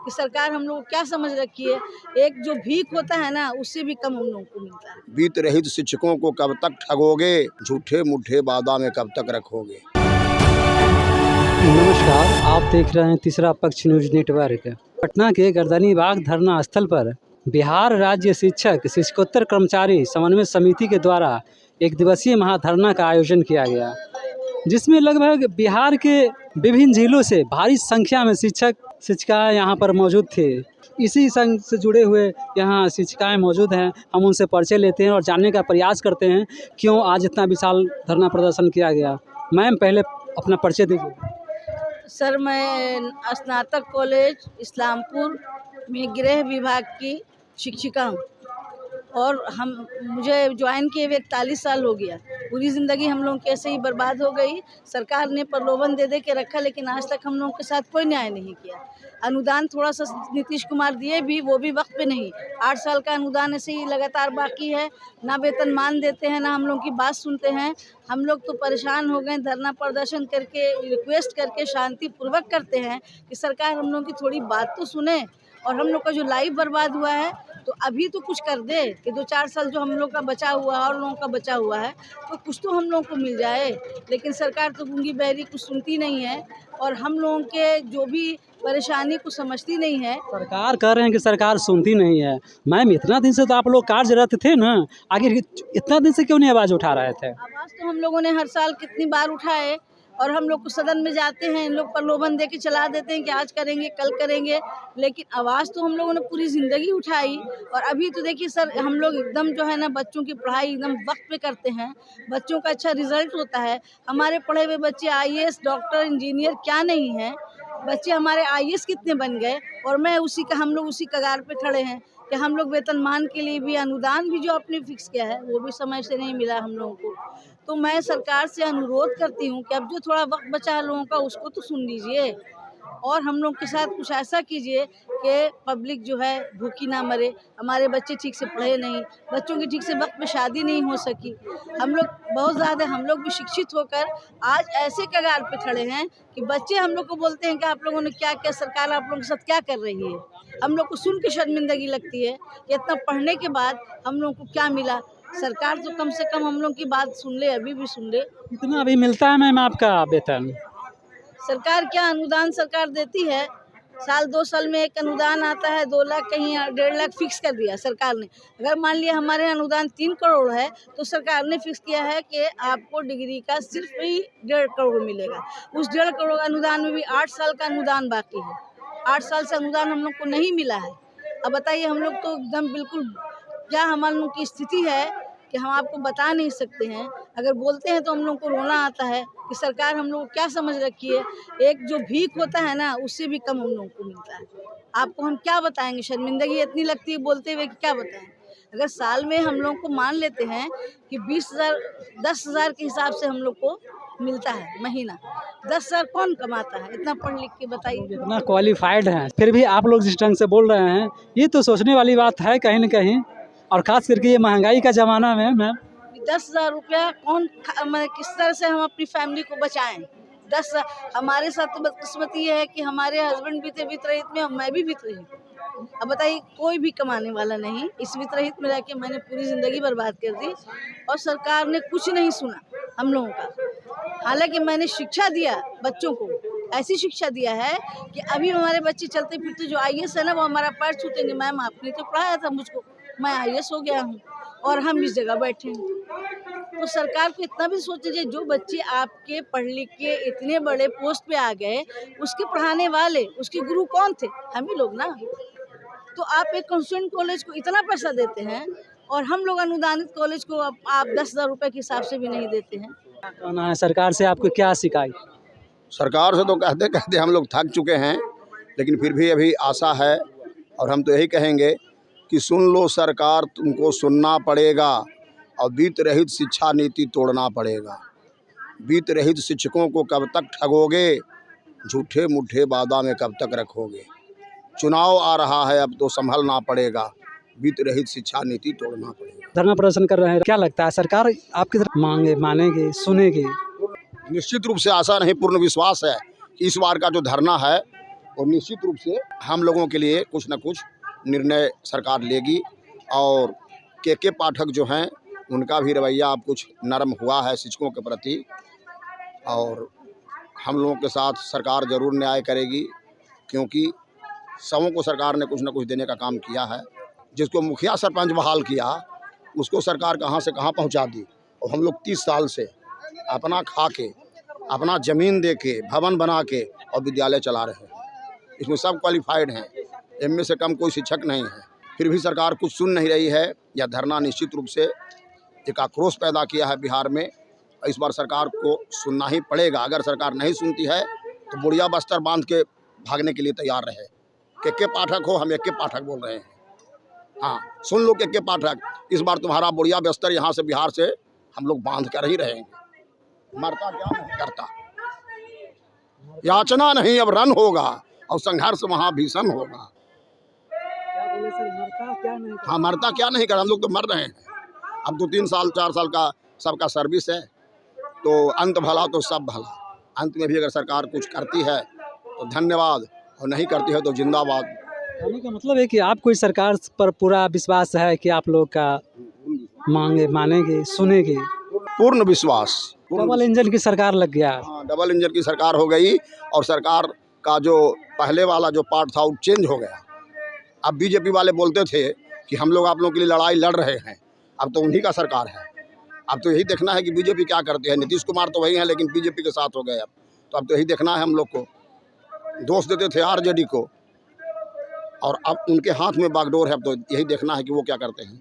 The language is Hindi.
कि सरकार हम लोग को क्या समझ रखी है। एक जो भीख होता है ना, उससे भी कम हम लोगों को मिलता है। बीत रहित शिक्षकों को कब तक ठगोगे, झूठे मूठे वादा में कब तक रखोगे। नमस्कार, आप देख रहे हैं तीसरा पक्ष न्यूज नेटवर्क। पटना के गर्दनीबाग धरना स्थल पर बिहार राज्य शिक्षकोत्तर कर्मचारी समन्वय समिति के द्वारा एक दिवसीय महाधरना का आयोजन किया गया, जिसमें लगभग बिहार के विभिन्न जिलों से भारी संख्या में शिक्षक शिक्षिकाएँ यहाँ पर मौजूद थे। इसी संघ से जुड़े हुए यहाँ शिक्षिकाएँ मौजूद हैं। हम उनसे परिचय लेते हैं और जानने का प्रयास करते हैं क्यों आज इतना विशाल धरना प्रदर्शन किया गया। मैम, पहले अपना परिचय दीजिए। सर, मैं स्नातक कॉलेज इस्लामपुर में गृह विभाग की शिक्षिका हूँ और मुझे ज्वाइन किए हुए 41 साल हो गया। पूरी ज़िंदगी हम लोग की ऐसे ही बर्बाद हो गई। सरकार ने प्रलोभन दे के रखा, लेकिन आज तक हम लोगों के साथ कोई न्याय नहीं किया। अनुदान थोड़ा सा नीतीश कुमार दिए भी, वो भी वक्त पे नहीं। 8 साल का अनुदान ऐसे ही लगातार बाकी है। ना वेतनमान देते हैं, ना हम लोग की बात सुनते हैं। हम लोग तो परेशान हो गए। धरना प्रदर्शन करके रिक्वेस्ट करके शांतिपूर्वक करते हैं कि सरकार हम लोग की थोड़ी बात तो सुने और हम लोग का जो लाइफ बर्बाद हुआ है तो अभी तो कुछ कर दे कि 2-4 साल जो हम लोग का बचा हुआ है और लोगों का बचा हुआ है तो कुछ तो हम लोगों को मिल जाए। लेकिन सरकार तो गूंगी बहरी, कुछ सुनती नहीं है और हम लोगों के जो भी परेशानी को समझती नहीं है। सरकार कह रहे हैं कि सरकार सुनती नहीं है। मैम, इतना दिन से तो आप लोग कार्यरत थे ना, आगे इतना दिन से क्यों नहीं आवाज़ उठा रहे थे? आवाज़ तो हम लोगों ने हर साल कितनी बार उठाए और हम लोग को सदन में जाते हैं, इन लोग प्रलोभन दे के चला देते हैं कि आज करेंगे कल करेंगे, लेकिन आवाज़ तो हम लोगों ने पूरी ज़िंदगी उठाई। और अभी तो देखिए सर, हम लोग एकदम जो है ना बच्चों की पढ़ाई एकदम वक्त पे करते हैं, बच्चों का अच्छा रिजल्ट होता है। हमारे पढ़े हुए बच्चे IAS, डॉक्टर, इंजीनियर क्या नहीं है। बच्चे हमारे IAS कितने बन गए और हम लोग उसी कगार पे खड़े हैं कि हम लोग वेतनमान के लिए भी अनुदान भी जो आपने फिक्स किया है वो भी समय से नहीं मिला हम लोगों को। तो मैं सरकार से अनुरोध करती हूँ कि अब जो थोड़ा वक्त बचा है लोगों का उसको तो सुन लीजिए और हम लोग के साथ कुछ ऐसा कीजिए कि पब्लिक जो है भूखी ना मरे। हमारे बच्चे ठीक से पढ़े नहीं, बच्चों की ठीक से वक्त पे शादी नहीं हो सकी। हम लोग बहुत ज़्यादा, हम लोग भी शिक्षित होकर आज ऐसे कगार पे खड़े हैं कि बच्चे हम लोग को बोलते हैं कि आप लोगों ने क्या क्या, सरकार आप लोगों के साथ क्या कर रही है। हम लोग को सुन के शर्मिंदगी लगती है कि इतना पढ़ने के बाद हम लोग को क्या मिला। सरकार तो कम से कम हम लोग की बात सुन ले, अभी भी सुन ले। कितना अभी मिलता है मैम आपका वेतन? सरकार क्या अनुदान सरकार देती है, साल 2 साल में एक अनुदान आता है, 2 लाख कहीं 1.5 लाख फिक्स कर दिया सरकार ने। अगर मान लिया हमारे अनुदान 3 करोड़ है तो सरकार ने फिक्स किया है कि आपको डिग्री का सिर्फ ही 1.5 करोड़ मिलेगा। उस 1.5 करोड़ अनुदान में भी 8 साल का अनुदान बाकी है। 8 साल से अनुदान हम लोग को नहीं मिला है। अब बताइए, हम लोग तो एकदम बिल्कुल, क्या हम लोग की स्थिति है कि हम आपको बता नहीं सकते हैं। अगर बोलते हैं तो हम लोग को रोना आता है कि सरकार हम लोग को क्या समझ रखी है। एक जो भीख होता है ना, उससे भी कम हम लोगों को मिलता है। आपको हम क्या बताएंगे, शर्मिंदगी इतनी लगती है बोलते हुए कि क्या बताएं। अगर साल में हम लोग को मान लेते हैं कि 10,000 के हिसाब से हम लोग को मिलता है महीना। 10,000 कौन कमाता है इतना पढ़ लिख के, बताइए। इतना क्वालिफाइड हैं फिर भी आप लोग जिस ढंग से बोल रहे हैं, ये तो सोचने वाली बात है कहीं न कहीं, और ख़ास करके ये महंगाई का ज़माना में मैम। 10,000 रुपया मतलब किस तरह से हम अपनी फैमिली को बचाएं। हमारे साथ तो बदकिस्मती ये है कि हमारे हस्बैंड भी थे वित्त रहित में और मैं भी वित्त रहित। अब बताइए, कोई भी कमाने वाला नहीं। इस वित्त रहित में रह के मैंने पूरी ज़िंदगी बर्बाद कर दी और सरकार ने कुछ नहीं सुना हम लोगों का। हालांकि मैंने शिक्षा दिया बच्चों को, ऐसी शिक्षा दिया है कि अभी हमारे बच्चे चलते फिरते जो IAS है ना, वो हमारा पैर छूटेंगे, मैम आपने तो पढ़ाया था मुझको, मैं IAS हो गया हूँ और हम इस जगह बैठे हैं। तो सरकार को इतना भी सोचना चाहिए, जो बच्चे आपके पढ़ लिख के इतने बड़े पोस्ट पे आ गए, उसके पढ़ाने वाले, उसके गुरु कौन थे? हम ही लोग ना। तो आप एक कॉन्स्टिट्यूएंट कॉलेज को इतना पैसा देते हैं और हम लोग अनुदानित कॉलेज को आप 10,000 रुपये के हिसाब से भी नहीं देते हैं। क्या कहना है, सरकार से आपको क्या शिकायत? सरकार से तो कहते कहते हम लोग थक चुके हैं, लेकिन फिर भी अभी आशा है और हम तो यही कहेंगे कि सुन लो सरकार, तुमको सुनना पड़ेगा और बीत रहित शिक्षा नीति तोड़ना पड़ेगा। बीत रहित शिक्षकों को कब तक ठगोगे, झूठे मूठे वादा में कब तक रखोगे। चुनाव आ रहा है, अब तो संभलना पड़ेगा, बीत रहित शिक्षा नीति तोड़ना पड़ेगा। धरना प्रदर्शन कर रहे हैं, क्या लगता है सरकार आपकी तरफ मानेगी, सुनेगी? निश्चित रूप से आशा नहीं, पूर्ण विश्वास है कि इस बार का जो धरना है और निश्चित रूप से हम लोगों के लिए कुछ न कुछ निर्णय सरकार लेगी। और के पाठक जो हैं उनका भी रवैया अब कुछ नरम हुआ है शिक्षकों के प्रति, और हम लोगों के साथ सरकार ज़रूर न्याय करेगी, क्योंकि सबों को सरकार ने कुछ न कुछ देने का काम किया है। जिसको मुखिया सरपंच बहाल किया उसको सरकार कहाँ से कहाँ पहुँचा दी, और हम लोग 30 साल से अपना खा के, अपना ज़मीन दे के, भवन बना के और विद्यालय चला रहे हैं। इसमें सब क्वालिफाइड हैं, इनमें से कम कोई शिक्षक नहीं है। फिर भी सरकार कुछ सुन नहीं रही है। यह धरना निश्चित रूप से एक आक्रोश पैदा किया है बिहार में। इस बार सरकार को सुनना ही पड़ेगा। अगर सरकार नहीं सुनती है तो बुढ़िया बस्तर बांध के भागने के लिए तैयार रहे। के पाठक हो, हम के पाठक बोल रहे हैं। हाँ, सुन लो के पाठक, इस बार तुम्हारा बुढ़िया बस्तर यहाँ से बिहार से हम लोग बांध कर ही रहेंगे। मरता क्या नहीं करता, याचना नहीं अब रन होगा और संघर्ष वहाँ भीषण होगा। हाँ, मरता क्या नहीं कर, हम लोग तो मर रहे हैं। अब तो 3 साल 4 साल का सबका सर्विस है, तो अंत भला तो सब भला। अंत में भी अगर सरकार कुछ करती है तो धन्यवाद, और नहीं करती है तो जिंदाबाद। कहने का मतलब है कि आपको इस सरकार पर पूरा विश्वास है कि आप लोग का मानेगी, सुनेगी। पूर्ण विश्वास। डबल इंजन की सरकार लग गया। हाँ, डबल इंजन की सरकार हो गई, और सरकार का जो पहले वाला जो पार्ट था वो चेंज हो गया। अब बीजेपी वाले बोलते थे कि हम लोग आप लोगों के लिए लड़ाई लड़ रहे हैं, अब तो उन्हीं का सरकार है। अब तो यही देखना है कि बीजेपी क्या करती है। नीतीश कुमार तो वही हैं, लेकिन बीजेपी के साथ हो गए। अब तो यही देखना है हम लोग को। दोष देते थे आरजेडी को, और अब उनके हाथ में बागडोर है। अब तो यही देखना है कि वो क्या करते हैं।